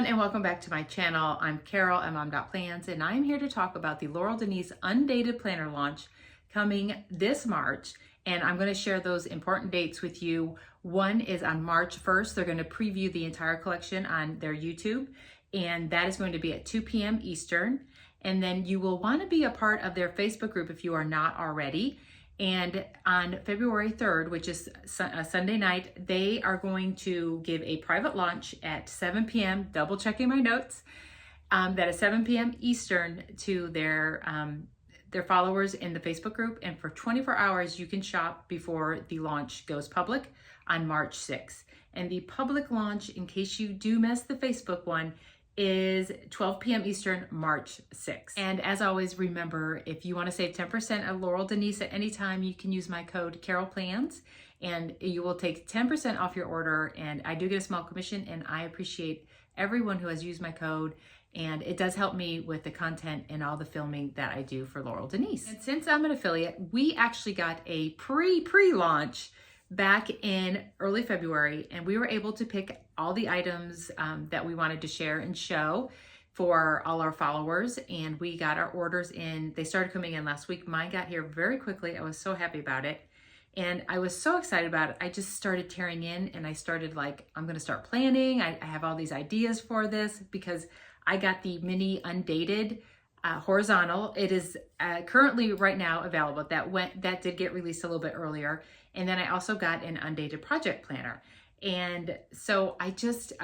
everyone, and welcome back to my channel. I'm Carol at Mom.Plans, and I'm here to talk about the Laurel Denise Undated Planner launch coming this March. And I'm going to share those important dates with you. One is on March 1st. They're going to preview the entire collection on their YouTube, and that is going to be at 2 p.m. Eastern. And then you will want to be a part of their Facebook group if you are not already. And on February 3rd, which is a Sunday night, they are going to give a private launch at 7 p.m., double checking my notes, that is 7 p.m. Eastern to their followers in the Facebook group. And for 24 hours, you can shop before the launch goes public on March 6th. And the public launch, in case you do miss the Facebook one, is 12 p.m. Eastern, March 6th. And as always, remember, if you want to save 10% of Laurel Denise at any time, you can use my code CAROLPLANS, and you will take 10% off your order. And I do get a small commission, and I appreciate everyone who has used my code. And it does help me with the content and all the filming that I do for Laurel Denise. And since I'm an affiliate, we actually got a pre-launch back in early February, and we were able to pick all the items that we wanted to share and show for all our followers, and we got our orders in. They started coming in last week. Mine got here very quickly. I was so happy about it, and I was so excited about it. I just started tearing in, and I started like, I'm gonna start planning. I have all these ideas for this because I got the mini undated horizontal. It is currently right now available. That did get released a little bit earlier. And then I also got an undated project planner. And so I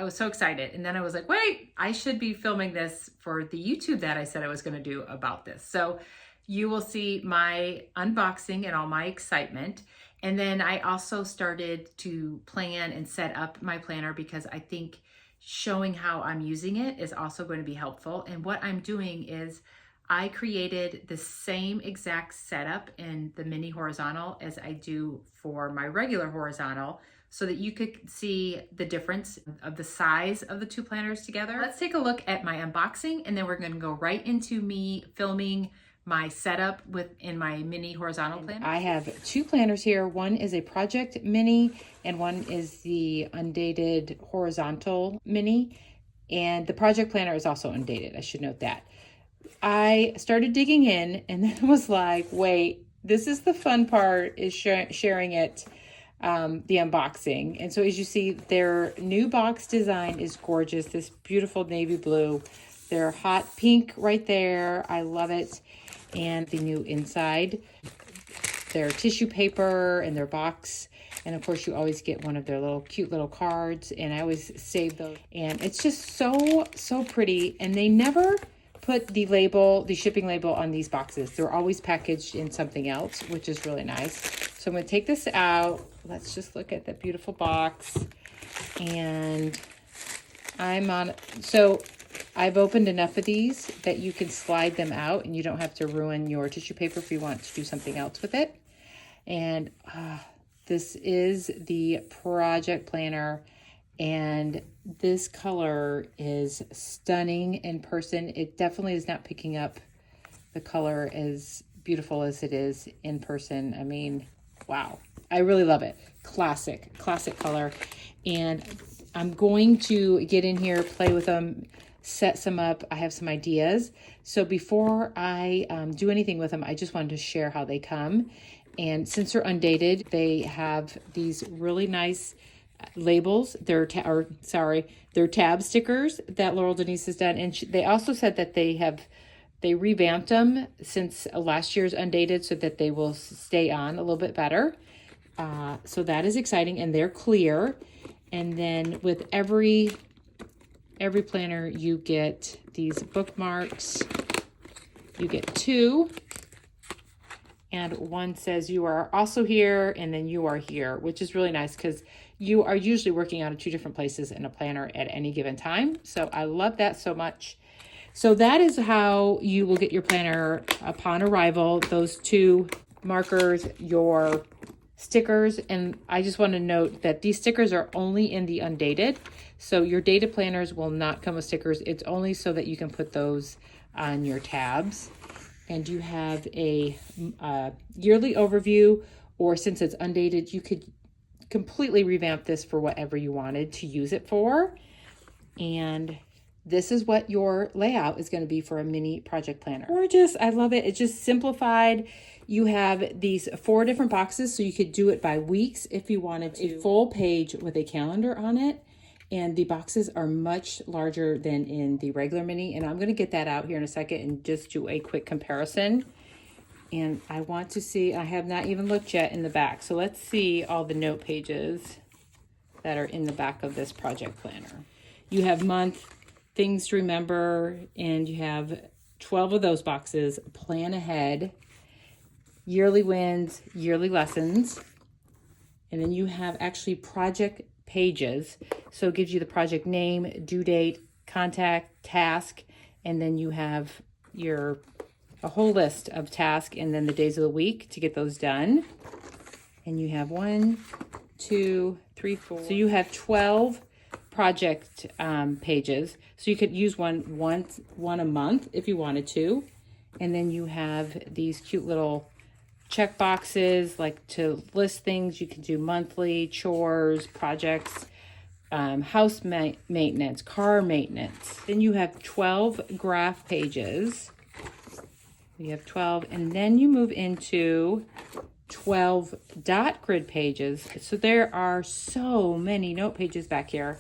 was so excited. And then I was like, wait, I should be filming this for the YouTube that I said I was going to do about this. So you will see my unboxing and all my excitement. And then I also started to plan and set up my planner because I think showing how I'm using it is also going to be helpful. And what I'm doing is I created the same exact setup in the mini horizontal as I do for my regular horizontal so that you could see the difference of the size of the two planners together. Let's take a look at my unboxing, and then we're going to go right into me filming my setup in my mini horizontal planner. I have two planners here. One is a project mini and one is the undated horizontal mini. And the project planner is also undated. I should note that. I started digging in and then was like, wait, this is the fun part, is sharing it, the unboxing. And so as you see, their new box design is gorgeous. This beautiful navy blue. Their hot pink right there. I love it. And the new inside, their tissue paper and their box. And of course you always get one of their little cute little cards, and I always save those. And it's just so pretty. And they never put the shipping label on these boxes. They're always packaged in something else, which is really nice. So I'm gonna take this out. Let's just look at that beautiful box. And so I've opened enough of these that you can slide them out and you don't have to ruin your tissue paper if you want to do something else with it. And this is the project planner, and this color is stunning in person. It definitely is not picking up the color as beautiful as it is in person. I mean, wow, I really love it. Classic color. And I'm going to get in here, play with them, set some up. I have some ideas. So before I do anything with them, I just wanted to share how they come. And since they're undated, they have these really nice labels. They're tab stickers that Laurel Denise has done. And they also said that they revamped them since last year's undated so that they will stay on a little bit better. So that is exciting, and they're clear. And then with every planner, you get these bookmarks. You get two, and one says you are also here, and then you are here, which is really nice because you are usually working out of two different places in a planner at any given time. So I love that so much. So that is how you will get your planner upon arrival. Those two markers, your stickers, and I just want to note that these stickers are only in the undated. So your dated planners will not come with stickers. It's only so that you can put those on your tabs. And you have a yearly overview, or since it's undated, you could completely revamp this for whatever you wanted to use it for. And this is what your layout is going to be for a mini project planner. Gorgeous. I love it. It's just simplified. You have these 4 different boxes, so you could do it by weeks if you wanted to. A full page with a calendar on it. And the boxes are much larger than in the regular mini. And I'm going to get that out here in a second and just do a quick comparison. And I want to see, I have not even looked yet in the back. So let's see all the note pages that are in the back of this project planner. You have month, things to remember, and you have 12 of those boxes. Plan ahead, yearly wins, yearly lessons, and then you have actually project pages. So it gives you the project name, due date, contact, task, and then you have a whole list of tasks and then the days of the week to get those done. And you have 1, 2, 3, 4. So you have 12 project pages. So you could use one a month if you wanted to. And then you have these cute little check boxes, like to list things. You can do monthly chores, projects, house maintenance, car maintenance. Then you have 12 graph pages. You have 12, and then you move into 12 dot grid pages. So there are so many note pages back here.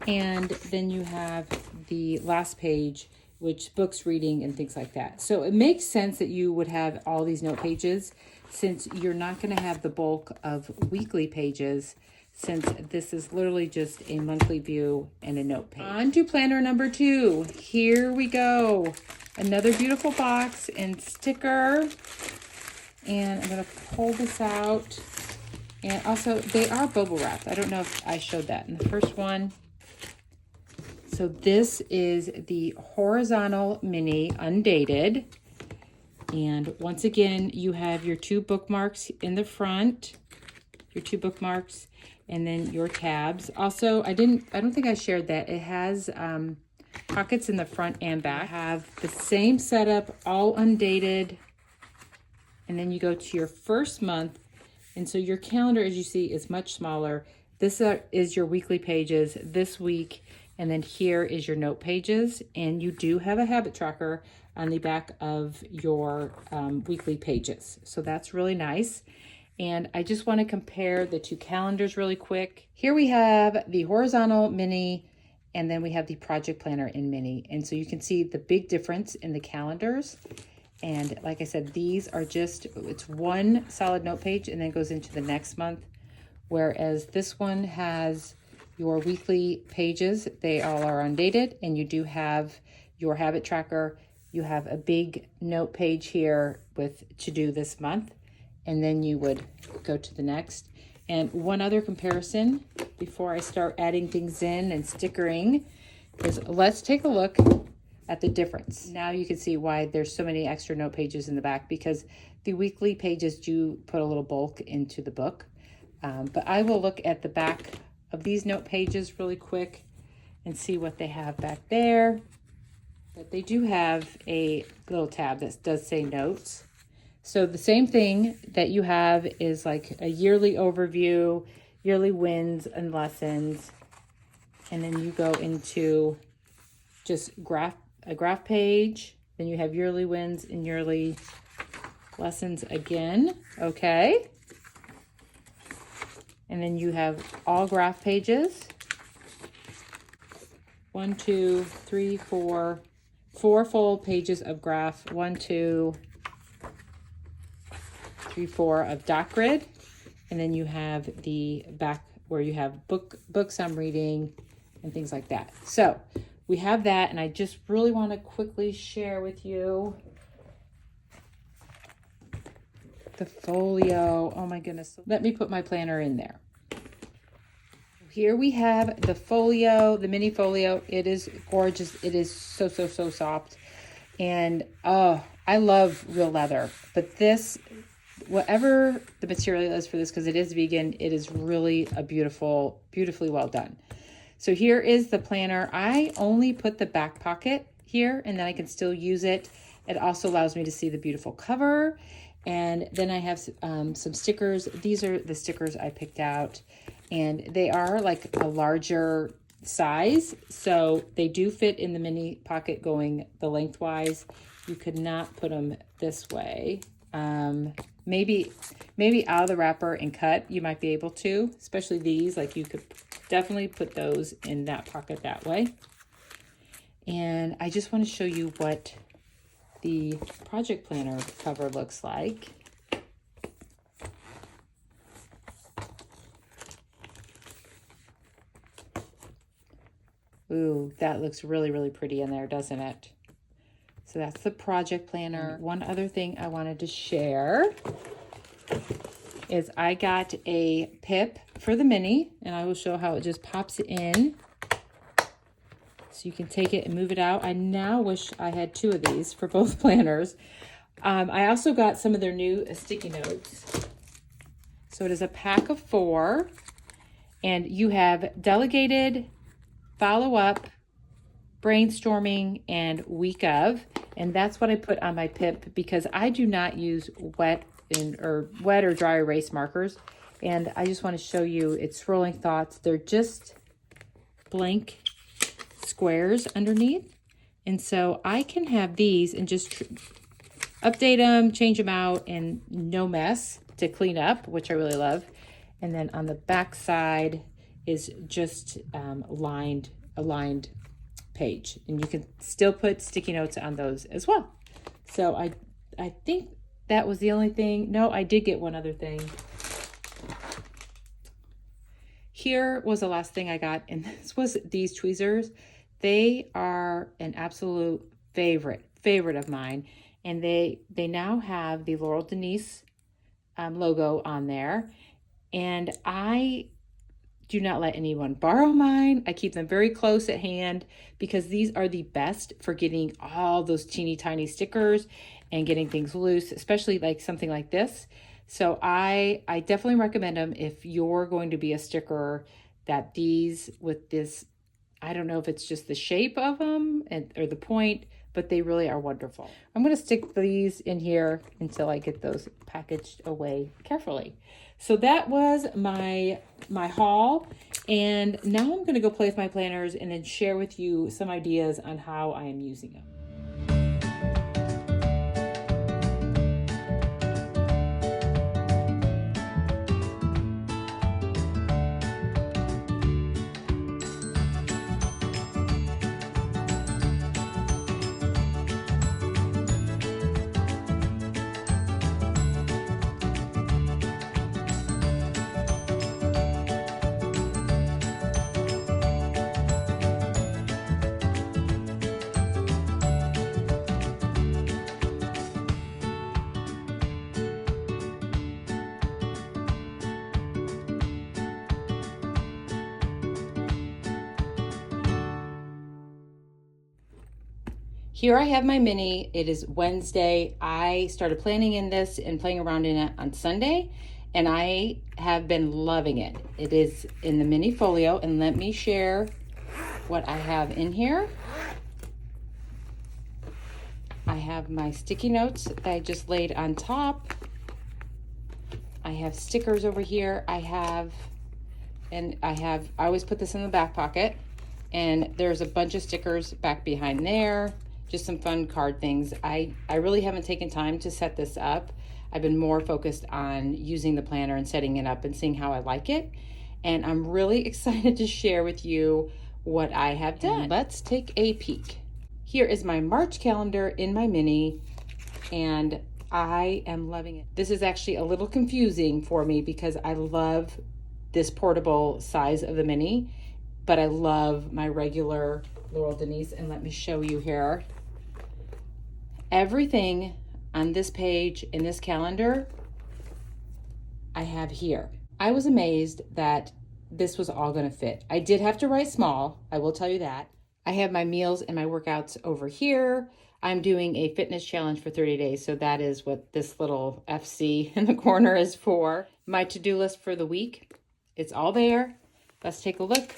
And then you have the last page, which books, reading, and things like that. So it makes sense that you would have all these note pages since you're not going to have the bulk of weekly pages, since this is literally just a monthly view and a note page. On to planner number 2. Here we go. Another beautiful box and sticker. And I'm going to pull this out. And also, they are bubble wrapped. I don't know if I showed that in the first one. So this is the horizontal mini undated. And once again, you have your 2 bookmarks in the front, your 2 bookmarks, and then your tabs. Also, I don't think I shared that. It has pockets in the front and back. You have the same setup, all undated. And then you go to your first month. And so your calendar, as you see, is much smaller. This is your weekly pages this week. And then here is your note pages. And you do have a habit tracker on the back of your weekly pages. So that's really nice. And I just want to compare the 2 calendars really quick. Here we have the horizontal mini, and then we have the project planner in mini. And so you can see the big difference in the calendars. And like I said, these are just, it's one solid note page and then goes into the next month. Whereas this one has your weekly pages. They all are undated, and you do have your habit tracker. You have a big note page here with to do this month, and then you would go to the next. And one other comparison before I start adding things in and stickering is let's take a look at the difference. Now you can see why there's so many extra note pages in the back, because the weekly pages do put a little bulk into the book. But I will look at the back of these note pages really quick and see what they have back there. But they do have a little tab that does say notes. So the same thing that you have is like a yearly overview, yearly wins and lessons. And then you go into just a graph page. Then you have yearly wins and yearly lessons again. Okay. And then you have all graph pages. 1, 2, 3, 4. 4 full pages of graph. 1, 2, 3, 4 of dot grid. And then you have the back where you have books I'm reading and things like that. So we have that, and I just really want to quickly share with you the folio. Oh my goodness. Let me put my planner in there. Here we have the folio, the mini folio. It is gorgeous. It is so soft. And oh, I love real leather. But this, whatever the material is for this, because it is vegan, it is really a beautifully well done. So here is the planner. I only put the back pocket here, and then I can still use it. It also allows me to see the beautiful cover. And then I have some stickers. These are the stickers I picked out, and they are like a larger size, so they do fit in the mini pocket going the lengthwise. You could not put them this way. Maybe out of the wrapper and cut, you might be able to, especially these, like you could definitely put those in that pocket that way. And I just want to show you what the project planner cover looks like. Ooh, that looks really, really pretty in there, doesn't it? So that's the project planner. One other thing I wanted to share is I got a pip for the mini, and I will show how it just pops in. So you can take it and move it out. I now wish I had 2 of these for both planners. I also got some of their new sticky notes. So it is a pack of 4, and you have delegated, follow-up, brainstorming, and week of. And that's what I put on my pip because I do not use wet or dry erase markers. And I just want to show you it's Swirling Thoughts. They're just blank squares underneath. And so I can have these and just update them, change them out, and no mess to clean up, which I really love. And then on the back side is just a lined page, and you can still put sticky notes on those as well. So I think that was the only thing. No, I did get one other thing. Here was the last thing I got, and this was these tweezers. They are an absolute favorite of mine, and they now have the Laurel Denise logo on there, and I do not let anyone borrow mine. I keep them very close at hand because these are the best for getting all those teeny tiny stickers and getting things loose, especially like something like this. So I definitely recommend them if you're going to be a sticker, that these with this, I don't know if it's just the shape of them or the point, but they really are wonderful. I'm going to stick these in here until I get those packaged away carefully. So that was my haul, and now I'm going to go play with my planners and then share with you some ideas on how I am using them. Here I have my mini. It is Wednesday. I started planning in this and playing around in it on Sunday, and I have been loving it. It is in the mini folio, and let me share what I have in here. I have my sticky notes that I just laid on top. I have stickers over here. I always put this in the back pocket, and there's a bunch of stickers back behind there. Just some fun card things. I really haven't taken time to set this up. I've been more focused on using the planner and setting it up and seeing how I like it. And I'm really excited to share with you what I have done. Let's take a peek. Here is my March calendar in my mini, and I am loving it. This is actually a little confusing for me because I love this portable size of the mini, but I love my regular Laurel Denise, and let me show you here. Everything on this page in this calendar I have here. I was amazed that this was all going to fit. I did have to write small, I will tell you that. I have my meals and my workouts over here. I'm doing a fitness challenge for 30 days, so that is what this little FC in the corner is for. My to-do list for the week, it's all there. Let's take a look.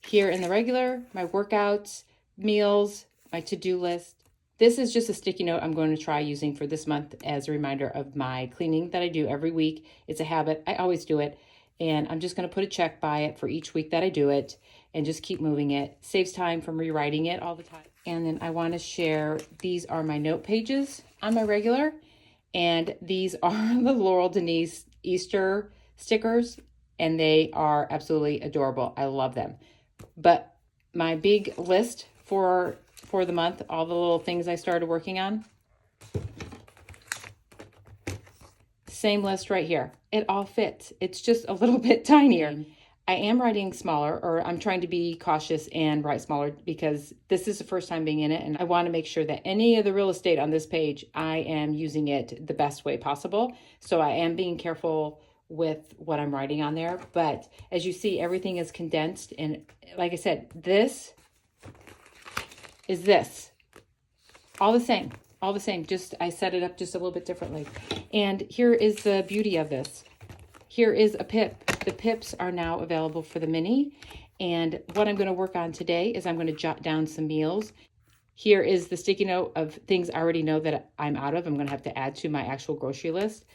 Here in the regular, my workouts, meals, my to-do list. This is just a sticky note I'm going to try using for this month as a reminder of my cleaning that I do every week. It's a habit. I always do it. And I'm just going to put a check by it for each week that I do it. and just keep moving it. Saves time from rewriting it all the time. And then I want to share, these are my note pages on my regular, and these are the Laurel Denise Easter stickers, and they are absolutely adorable. I love them. But my big list for the month, all the little things I started working on, same list right here. It all fits. It's just a little bit tinier. I am writing smaller, or I'm trying to be cautious and write smaller because this is the first time being in it, and I want to make sure that any of the real estate on this page, I am using it the best way possible. So I am being careful with what I'm writing on there. But as you see, everything is condensed. And like I said, this is this. All the same. All the same. Just I set it up just a little bit differently. And here is the beauty of this. Here is a pip. The pips are now available for the mini. And what I'm going to work on today is I'm going to jot down some meals. Here is the sticky note of things I already know that I'm out of. I'm going to have to add to my actual grocery list.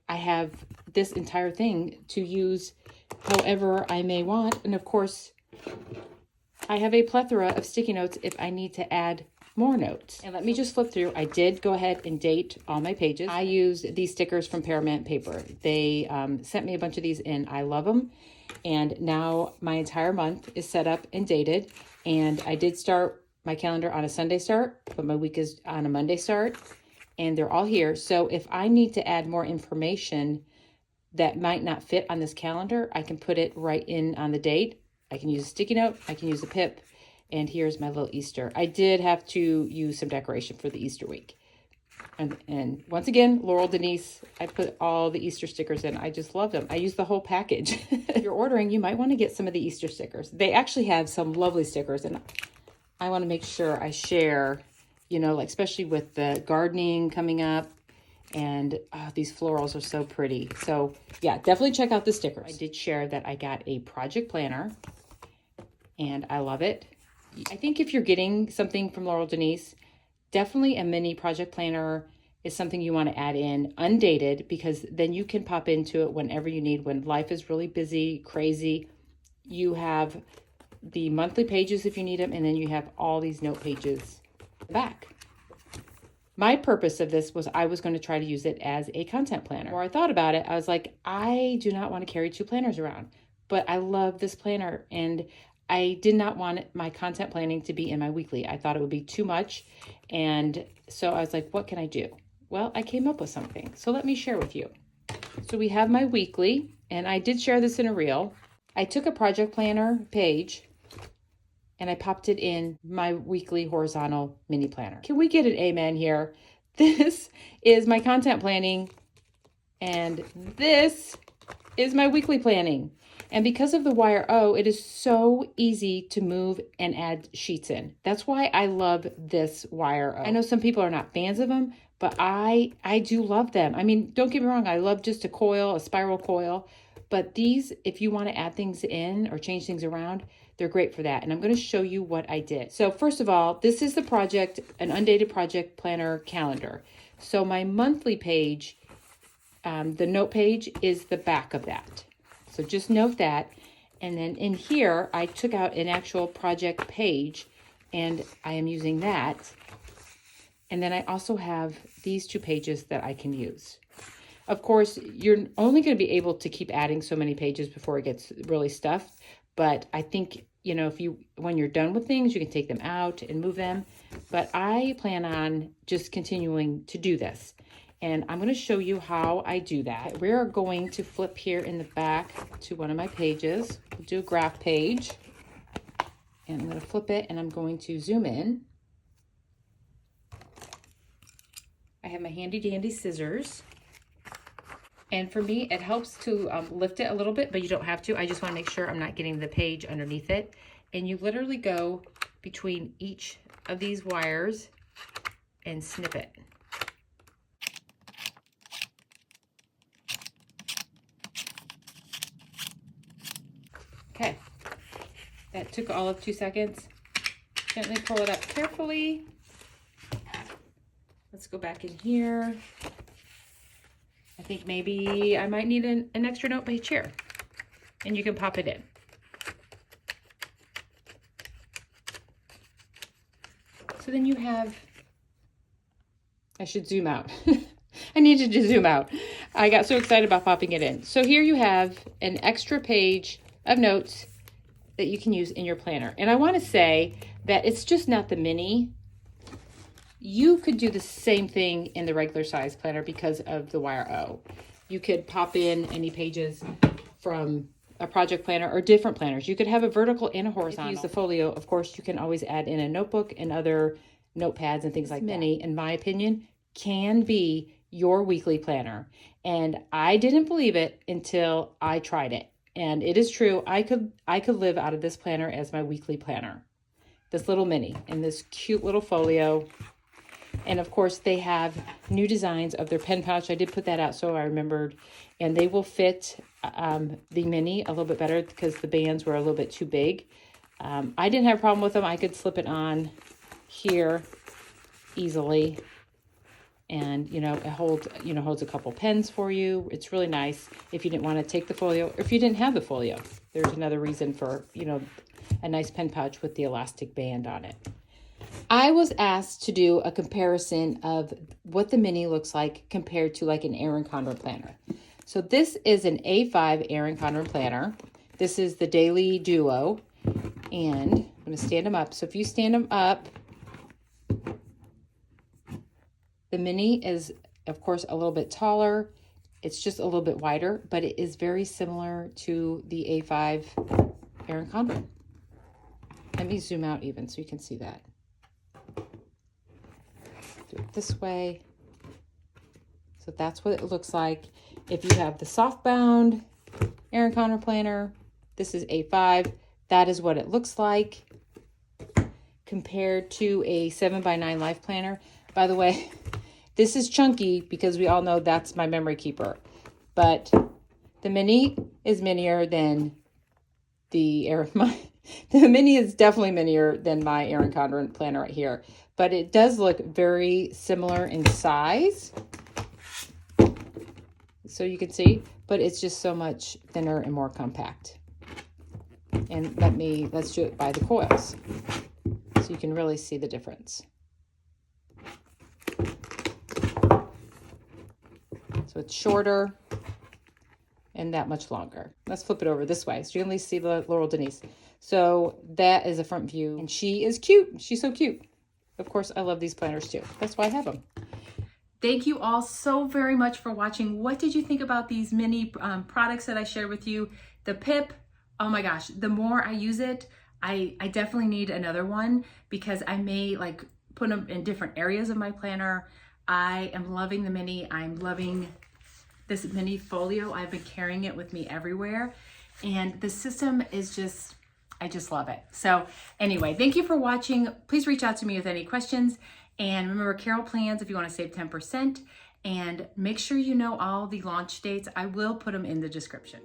I have this entire thing to use however I may want. And of course, I have a plethora of sticky notes if I need to add more notes. And let me just flip through. I did go ahead and date all my pages. I used these stickers from Paramount Paper. They sent me a bunch of these and I love them. And now my entire month is set up and dated. And I did start my calendar on a Sunday start, but my week is on a Monday start. And they're all here. So if I need to add more information that might not fit on this calendar, I can put it right in on the date. I can use a sticky note. I can use a pip. And here's my little Easter. I did have to use some decoration for the Easter week. And once again, Laurel Denise, I put all the Easter stickers in. I just love them. I use the whole package. If you're ordering, you might want to get some of the Easter stickers. They actually have some lovely stickers, and I want to make sure I share, you know, like especially with the gardening coming up, and these florals are so pretty. So yeah, definitely check out the stickers. I did share that I got a project planner, and I love it. I think if you're getting something from Laurel Denise, definitely a mini project planner is something you want to add in undated, because then you can pop into it whenever you need. When life is really busy, crazy, you have the monthly pages if you need them, and then you have all these note pages back. My purpose of this was I was going to try to use it as a content planner. Or I thought about it, I was like, I do not want to carry two planners around, but I love this planner, and I did not want my content planning to be in my weekly. I thought it would be too much. And so I was like, what can I do? Well, I came up with something. So let me share with you. So we have my weekly, and I did share this in a reel. I took a project planner page and I popped it in my weekly horizontal mini planner. Can we get an amen here? This is my content planning, and this is my weekly planning. And because of the wire O, it is so easy to move and add sheets in. That's why I love this wire O. I know some people are not fans of them, but I do love them. I mean, don't get me wrong, I love just a coil, a spiral coil. But these, if you want to add things in or change things around, they're great for that. And I'm going to show you what I did. So first of all, this is the project, an undated project planner calendar. So my monthly page, the note page is the back of that. So just note that. And then in here, I took out an actual project page, and I am using that. And then I also have these two pages that I can use. Of course, you're only going to be able to keep adding so many pages before it gets really stuffed. But I think, you know, when you're done with things, you can take them out and move them. But I plan on just continuing to do this. And I'm going to show you how I do that. We're going to flip here in the back to one of my pages. We'll do a graph page. And I'm going to flip it, and I'm going to zoom in. I have my handy dandy scissors. And for me, it helps to lift it a little bit, but you don't have to. I just want to make sure I'm not getting the page underneath it. And you literally go between each of these wires and snip it. Okay, that took all of 2 seconds. Gently pull it up carefully. Let's go back in here. I think maybe I might need an extra note page here, and you can pop it in. So then you have, I should zoom out. I needed to zoom out. I got so excited about popping it in. So here you have an extra page of notes that you can use in your planner. And I want to say that it's just not the mini. You could do the same thing in the regular size planner because of the wire O. You could pop in any pages from a project planner or different planners. You could have a vertical and a horizontal. If you use the Folio, of course, you can always add in a notebook and other notepads and things like that. Mini, in my opinion, can be your weekly planner. And I didn't believe it until I tried it. And it is true, I could live out of this planner as my weekly planner. This little mini and this cute little folio. And of course, they have new designs of their pen pouch. I did put that out so I remembered. And they will fit the mini a little bit better because the bands were a little bit too big. I didn't have a problem with them. I could slip it on here easily. And, you know, it holds a couple pens for you. It's really nice if you didn't want to take the folio, or if you didn't have the folio. There's another reason for, you know, a nice pen pouch with the elastic band on it. I was asked to do a comparison of what the mini looks like compared to like an Erin Condren planner. So this is an A5 Erin Condren planner. This is the Daily Duo. And I'm going to stand them up. So if you stand them up, the mini is, of course, a little bit taller. It's just a little bit wider, but it is very similar to the A5 Erin Condren. Let me zoom out even so you can see that. Do it this way. So that's what it looks like. If you have the soft-bound Erin Condren planner, this is A5. That is what it looks like compared to a 7x9 Life Planner. By the way, this is chunky because we all know that's my memory keeper. But the mini is minier than the mini is definitely minier than my Erin Condren planner right here. But it does look very similar in size. So you can see, but it's just so much thinner and more compact. And let's do it by the coils. So you can really see the difference. So it's shorter and that much longer. Let's flip it over this way so you can at least see the Laurel Denise. So that is a front view, and she is cute. She's so cute. Of course, I love these planners too. That's why I have them. Thank you all so very much for watching. What did you think about these mini products that I shared with you? The Pip, oh my gosh, the more I use it, I definitely need another one because I may like put them in different areas of my planner. I am loving the mini. I'm loving this mini folio. I've been carrying it with me everywhere. And the system is just, I just love it. So anyway, thank you for watching. Please reach out to me with any questions. And remember, Carol Plans if you want to save 10%. And make sure you know all the launch dates. I will put them in the description.